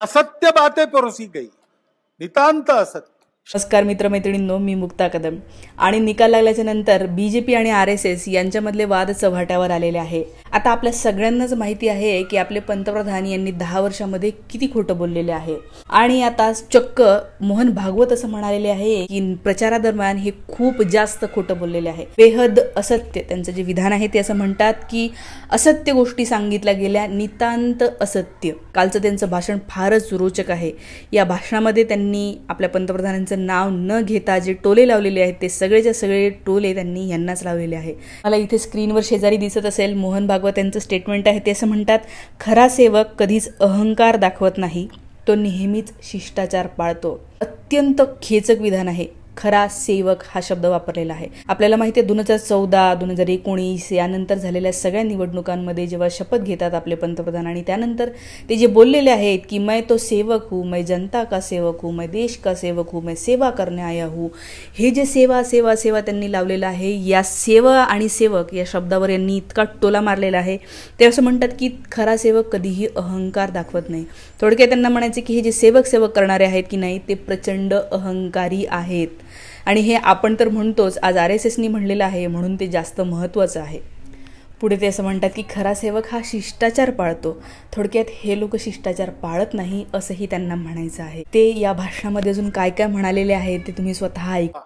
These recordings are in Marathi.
असत्य बातें परोसी गई, नितांत असत्य। नमस्कार मित्रमैत्रिणींनो, मी मुक्ता कदम। आणि निकाल लागल्याच्या नंतर बीजेपी आणि RSS यांच्यामधले वाद चव्हाट्यावर आलेले आहे। आता आपल्या सगळ्यांनाच माहिती आहे की आपले पंतप्रधान यांनी 10 वर्षांमध्ये किती खोटं बोललेले आहे। आणि आता चक्क मोहन भागवत असं म्हणालेले आहे की प्रचारादरम्यान हे खूप जास्त खोटं बोललेले आहे, बेहद असत्य। त्यांचं जे विधान आहे ते असं म्हणतात की असत्य गोष्टी सांगितल्या गेल्या, नितांत असत्य। कालचं त्यांचं भाषण फारच रोचक आहे। या भाषणामध्ये त्यांनी आपल्या पंतप्रधानांचं नाव न घेता जे टोले लावलेले आहेत ते सगळेच्या सगळे टोले त्यांनी यांनाच लावलेले आहे। मला इथे स्क्रीनवर शेजारी दिसत असेल मोहन भागवत यांचं स्टेटमेंट आहे। ते असं म्हणतात, खरा सेवक कधीच अहंकार दाखवत नाही, तो नेहमीच शिष्टाचार पाळतो। अत्यंत खेचक विधान आहे। खरा सेवक हा शब्द वापरलेला आहे। आपल्याला माहिती आहे 2014, 2019 यानंतर झालेल्या सगळ्या निवडणुकांमध्ये जेव्हा शपथ घेतात आपले पंतप्रधान आणि त्यानंतर ते जे बोललेले आहेत की मैं तो सेवक हूँ, मैं जनता का सेवक हूँ, मैं देश का सेवक हूँ, मैं सेवा करने आया हूँ, हे जे सेवा सेवा सेवा त्यांनी लावलेलं आहे, या सेवा आणि सेवक या शब्दावर यांनी इतका टोला मारलेला आहे। ते असं म्हणतात की खरा सेवक कधीही अहंकार दाखवत नाही। थोडक्यात त्यांना म्हणायचे की हे जे सेवक करणारे आहेत की नाही ते प्रचंड अहंकारी आहेत। आणि हे आपण तर म्हणतोच, आज RSSनी म्हणलेलं आहे म्हणून ते जास्त महत्त्वाचं आहे। पुढे ते असं म्हणतात की खरा सेवक हा शिष्टाचार पाळतो। थोडक्यात हे लोक शिष्टाचार पाळत नाही असंही त्यांना म्हणायचं आहे। ते या भाषणामध्ये अजून काय काय म्हणालेले आहे ते तुम्ही स्वतः ऐका।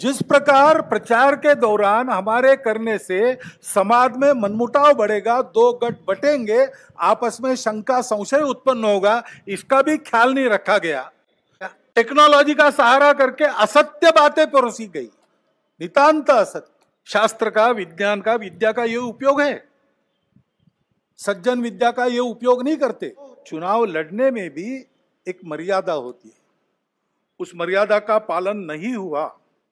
जिस प्रकार प्रचार के दौरान हमारे करने से समाज में मनमुटाव बढ़ेगा, दो गठ बटेंगे, आपस में शंका संशय उत्पन्न होगा, इसका भी ख्याल नहीं रखा गया। टेक्नोलॉजी का सहारा करके असत्य बातें परोसी गई, नितांत असत्य। शास्त्र का, विज्ञान का, विद्या का ये उपयोग है, सज्जन विद्या का ये उपयोग नहीं करते। चुनाव लड़ने में भी एक मर्यादा होती है, उस मर्यादा का पालन नहीं हुआ।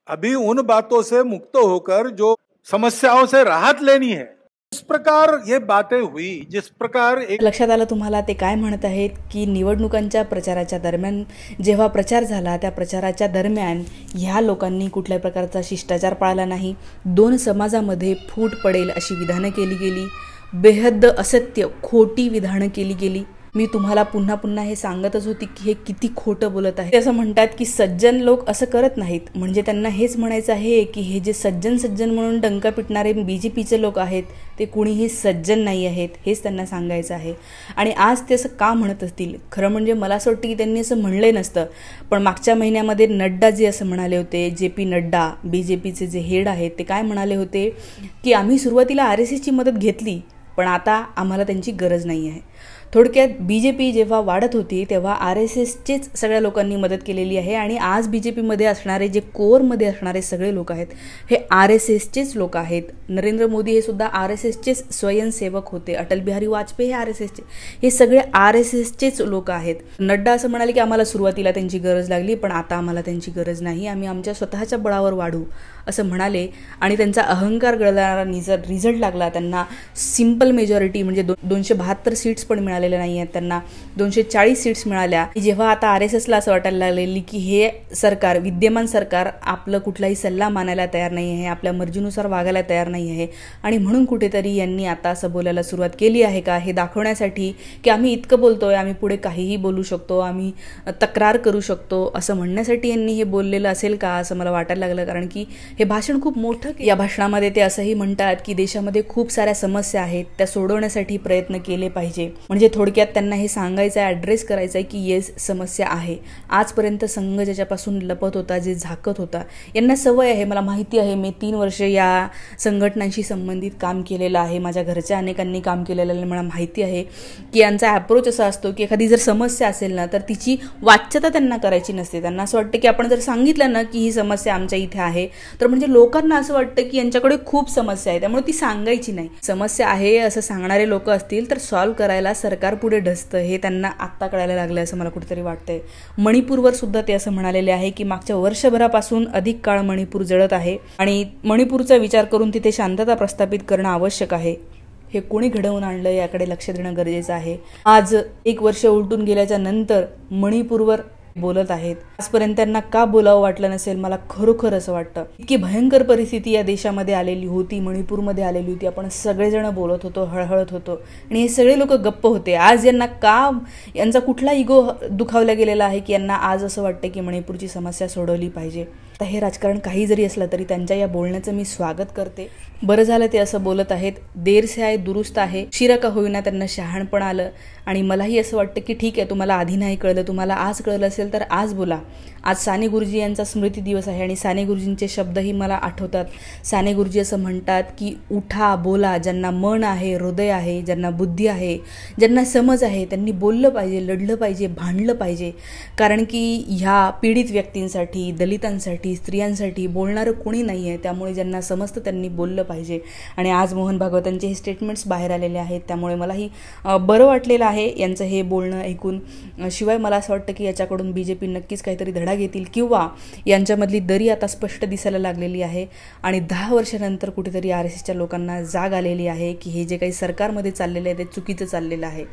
अभी उन बातों से मुक्त होकर जो समस्याओं से राहत लेनी है, इस प्रकार ये बातें हुई, जिस प्रकार एक लक्षात आलं तुम्हाला ते काय म्हणत आहेत की निवडणुकांच्या प्रचाराच्या दरम्यान जेव्हा प्रचार झाला त्या प्रचाराच्या दरम्यान ह्या लोकांनी कुठल्या प्रकारचा शिष्टाचार पाळला नाही, दोन समाजामध्ये फूट पडेल अशी विधानं केली गेली, बेहद असत्य खोटी विधानं केली गेली। मी तुम्हाला पुन्हा पुन्हा हे सांगतच होती की हे किती खोटं बोलत आहे। ते असं म्हणतात की सज्जन लोक असं करत नाहीत, म्हणजे त्यांना हेच म्हणायचं आहे की हे जे सज्जन म्हणून डंका पिटणारे BJPचे लोक आहेत ते कुणीही सज्जन नाही आहेत, हेच त्यांना सांगायचं आहे। आणि आज ते असं का म्हणत असतील, खरं म्हणजे मला असं वाटतं की त्यांनी असं म्हणले नसतं, पण मागच्या महिन्यामध्ये नड्डा जे असं म्हणाले होते, JP नड्डा BJPचे जे हेड आहेत ते काय म्हणाले होते की आम्ही सुरुवातीला RSSची मदत घेतली पण आता आम्हाला त्यांची गरज नाही आहे। थोडक्यात BJP जेव्हा वाढत होती तेव्हा RSSचेच सगळ्या लोकांनी मदत केलेली आहे आणि आज BJPमध्ये असणारे जे कोअरमध्ये असणारे सगळे लोक आहेत हे RSSचेच लोक आहेत। नरेंद्र मोदी हे सुद्धा RSSचेच स्वयंसेवक होते, अटल बिहारी वाजपेयी हे RSSचे, हे सगळे RSSचेच लोक आहेत। नड्डा असं म्हणाले की आम्हाला सुरुवातीला त्यांची गरज लागली पण आता आम्हाला त्यांची गरज नाही, आम्ही आमच्या स्वतःच्या बळावर वाढू असं म्हणाले। आणि त्यांचा अहंकार गळणारा रिझल्ट लागला। त्यांना सिंपल मेजॉरिटी म्हणजे 272 सीट्स पण मिळालेल्या नाही आहेत, त्यांना 240 सीट्स मिळाल्या। जेव्हा आता RSSला असं वाटायला लागलेली की हे सरकार, विद्यमान सरकार आपलं कुठलाही सल्ला मानायला तयार नाही आहे, आपल्या मर्जीनुसार वागायला तयार नाही आहे आणि म्हणून कुठेतरी यांनी आता असं बोलायला सुरुवात केली आहे का हे दाखवण्यासाठी की आम्ही इतकं बोलतोय, आम्ही पुढे काहीही बोलू शकतो, आम्ही तक्रार करू शकतो असं म्हणण्यासाठी यांनी हे बोललेलं असेल का असं मला वाटायला लागलं। कारण की हे भाषण खूप मोठं, या भाषणामध्ये ते असंही म्हणतात की देशामध्ये खूप साऱ्या समस्या आहेत, त्या सोडवण्यासाठी प्रयत्न केले पाहिजे। म्हणजे थोडक्यात त्यांना हे सांगायचं आहे, ॲड्रेस करायचं आहे की येस समस्या आहे। आजपर्यंत संघ ज्याच्यापासून लपत होता, जे झाकत होता, यांना सवय आहे, मला माहिती आहे। मी 3 वर्ष या संघटनांशी संबंधित काम केलेलं आहे, माझ्या घरच्या अनेकांनी काम केलेलं आहे, मला माहिती आहे की यांचा ॲप्रोच असा असतो की एखादी जर समस्या असेल ना तर तिची वाच्यता त्यांना करायची नसते। त्यांना असं वाटतं की आपण जर सांगितलं ना की ही समस्या आमच्या इथे आहे तर म्हणजे लोकांना असं वाटतं की यांच्याकडे खूप समस्या आहे, त्यामुळे ती सांगायची नाही। समस्या आहे असं सांगणारे लोक असतील तर सॉल्व्ह करायला सरकार पुढे ढसतं, हे त्यांना आत्ता कळायला लागलं असं मला कुठेतरी वाटतंय। मणिपूरवर सुद्धा ते असं म्हणालेले आहे की मागच्या वर्षभरापासून अधिक काळ मणिपूर जळत आहे आणि मणिपूरचा विचार करून तिथे शांतता प्रस्थापित करणं आवश्यक आहे। हे कोणी घडवून आणलं याकडे लक्ष देणं गरजेचं आहे। आज 1 वर्ष उलटून गेल्याच्या नंतर मणिपूरवर बोलत आहेत. आजपर्यंत त्यांना का बोलावं वाटलं नसेल, मला खरोखर असं वाटतं. इतकी भयंकर परिस्थिती या देशामध्ये आलेली होती, मणिपूरमध्ये आलेली होती. आपण सगळेजण बोलत होतो, हळहळत होतो आणि हे सगळे लोक गप्प होते. आज यांचा कुठला इगो दुखावला गेलेला आहे की यांना आज असं वाटतं की मणिपूरची समस्या सोडवली पाहिजे. आता हे राजकारण काही जरी असलं तरी त्यांच्या या बोलण्याचं मी स्वागत करते. बरं झालं ते असं बोलत आहेत. देर से आहे दुरुस्त आहे. शिरा का होईना त्यांना शहाणपण आलं आणि मलाही असं वाटतं की ठीक आहे, तुम्हाला आधी नाही कळलं, तुम्हाला आज कळलं असेल तर आज बोला. आज साने गुरुजी यांचा स्मृती दिवस आहे आणि साने गुरुजींचे शब्दही मला आठवतात. साने गुरुजी असं म्हणतात की उठा, बोला. ज्यांना मन आहे, हृदय आहे, ज्यांना बुद्धी आहे, ज्यांना समज आहे, त्यांनी बोललं पाहिजे, लढलं पाहिजे, भांडलं पाहिजे. कारण की ह्या पीडित व्यक्तींसाठी, दलितांसाठी, स्त्रियांसाठी बोलणारं कोणी नाही आहे. त्यामुळे ज्यांना समजतं त्यांनी बोललं पाहिजे. आणि आज मोहन भागवतांचे हे स्टेटमेंट्स बाहेर आलेले आहेत. त्यामुळे मलाही बरं वाटलेलं आहे यांचं हे बोलणं ऐकून. शिवाय मला असं वाटतं की याच्याकडून BJP नक्कीच काहीतरी धडा घेतील किंवा यांच्यामधली दरी आता स्पष्ट दिसायला लागलेली आहे आणि 10 वर्षानंतर कुठेतरी RSSच्या लोकांना जाग आलेली आहे की हे जे काही सरकारमध्ये चाललेलं आहे ते चुकीचं चाललेलं आहे.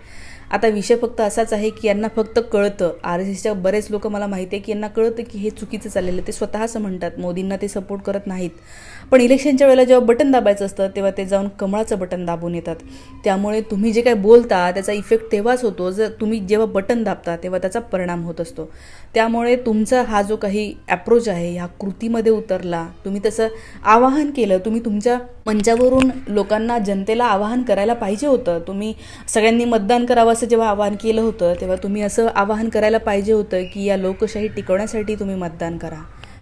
आता विषय फक्त असाच आहे की यांना फक्त कळतं, RSSच्या बरेच लोक मला माहिती आहे की यांना कळतं की हे चुकीचं चाललेलं आहे. ते स्वतः असं म्हणतात, मोदींना ते सपोर्ट करत नाहीत. पण इलेक्शनच्या वेळेला जेव्हा बटन दाबायचं असतं तेव्हा ते जाऊन कमळाचं बटन दाबून येतात. त्यामुळे तुम्ही जे काही बोलता त्याचा इफेक्ट तेव्हाच होतो जर तुम्ही जेव्हा बटन दाबता तेव्हा त्याचा परिणाम होत असतो. त्यामुळे तुमचा हा जो काही अप्रोच आहे ह्या कृतीमध्ये उतरला, तुम्ही तसं आवाहन केलं, तुम्ही तुमच्या मंचावरून लोकांना, जनतेला आवाहन करायला पाहिजे होतं. तुम्ही सगळ्यांनी मतदान करावं असं जेव्हा आवाहन केलं होतं तेव्हा तुम्ही असं आवाहन करायला पाहिजे होतं की या लोकशाही टिकवण्यासाठी तुम्ही मतदान करा.